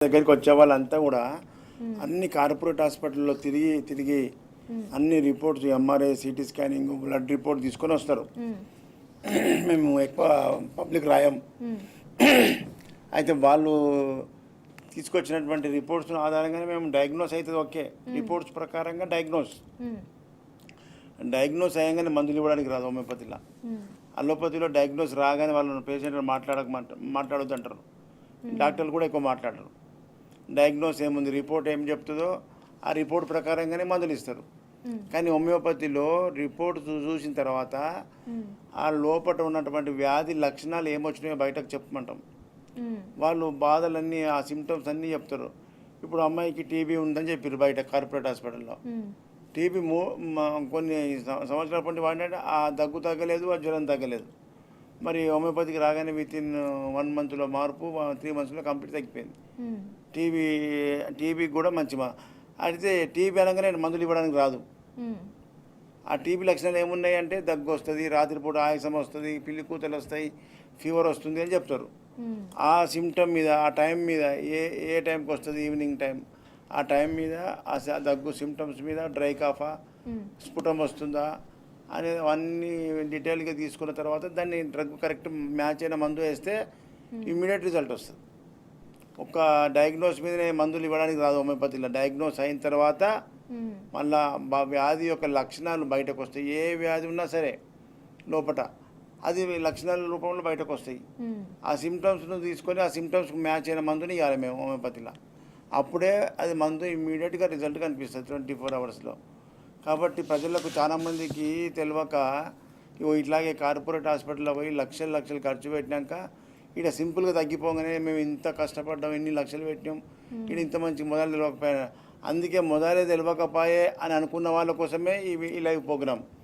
దగ్గరికి వచ్చే వాళ్ళంతా కూడా అన్ని కార్పొరేట్ హాస్పిటల్లో తిరిగి తిరిగి అన్ని reports MRI CT scanning blood report తీసుకొని వస్తారు. మేము ఎక్కువ పబ్లిక్ రాయం. అయితే వాళ్ళు తీసుకొచ్చినటువంటి రిపోర్ట్స్ ఆధారంగానే మేము డయాగ్నోస్ అవుతుంది. ఓకే, రిపోర్ట్స్ ప్రకారంగా డయాగ్నోస్ అయ్యంగానే మందులు ఇవ్వడానికి రాదు. హోమియోపతిలో అలోపతిలో డయాగ్నోస్ రాగానే వాళ్ళు పేషెంట్ మాట్లాడొద్దు అంటారు. డాక్టర్లు కూడా ఎక్కువ మాట్లాడరు. డయాగ్నోస్ ఏముంది, రిపోర్ట్ ఏం చెప్తుందో ఆ రిపోర్ట్ ప్రకారంగానే మందులు ఇస్తారు. కానీ హోమియోపతిలో రిపోర్ట్ చూసిన తర్వాత ఆ లోపల ఉన్నటువంటి వ్యాధి లక్షణాలు ఏమొచ్చినాయో బయటకు చెప్పమంటాం. వాళ్ళు బాధలన్నీ ఆ సిమ్టమ్స్ అన్నీ చెప్తారు. ఇప్పుడు అమ్మాయికి టీబీ ఉందని చెప్పారు బయట కార్పొరేట్ హాస్పిటల్లో. టీబీ కొన్ని సంవత్సరాల పాటు వాడినట్టు ఆ దగ్గు తగ్గలేదు, ఆ జ్వరం తగ్గలేదు. మరి హోమియోపతికి రాగానే వితిన్ 1 మంత్లో మార్పు, 3 మంత్స్లో కంప్లీట్ తగ్గిపోయింది. టీబీకి కూడా మంచి అయితే టీబీ అనగానే మందులు ఇవ్వడానికి రాదు. ఆ టీబీ లక్షణాలు ఏమున్నాయి అంటే దగ్గు వస్తుంది, రాత్రిపూట ఆయాసం వస్తుంది, పిల్లి కూతలు వస్తాయి, ఫీవర్ వస్తుంది అని చెప్తారు. ఆ సిమ్టమ్ మీద, ఆ టైం మీద, ఏ టైంకి వస్తుంది, ఈవినింగ్ టైం, ఆ టైం మీద, ఆ దగ్గు సిమ్టమ్స్ మీద డ్రై కాఫా, స్ఫుటం వస్తుందా అనేది అన్నీ డీటెయిల్గా తీసుకున్న తర్వాత దాన్ని డ్రగ్ కరెక్ట్ మ్యాచ్ అయిన మందు వేస్తే ఇమ్మీడియట్ రిజల్ట్ వస్తుంది. ఒక డయాగ్నోస్ మీదనే మందులు ఇవ్వడానికి రాదు హోమియోపతిలో. డయాగ్నోస్ అయిన తర్వాత మళ్ళా వ్యాధి యొక్క లక్షణాలు బయటకు వస్తాయి. ఏ వ్యాధి ఉన్నా సరే లోపల అది లక్షణాల రూపంలో బయటకు వస్తాయి. ఆ సిమ్టమ్స్ను తీసుకొని ఆ సిమ్టమ్స్కి మ్యాచ్ అయిన మందుని ఇవ్వాలి మేము హోమియోపతిలో. అప్పుడే అది మందు ఇమ్మీడియట్గా రిజల్ట్ కనిపిస్తుంది 24 అవర్స్లో. కాబట్టి ప్రజలకు చాలామందికి తెలియక ఇట్లాగే కార్పొరేట్ హాస్పిటల్లో పోయి లక్షలు ఖర్చు పెట్టినాక ఇక్కడ సింపుల్గా తగ్గిపోగానే మేము ఇంత కష్టపడ్డాం, ఇన్ని లక్షలు పెట్టినాం, ఇక్కడ ఇంత మంచి మొదలు తెలియకపోయా. అందుకే మొదలే తెలియకపోయే అని అనుకున్న వాళ్ళ కోసమే ఈ లైవ్ ప్రోగ్రామ్.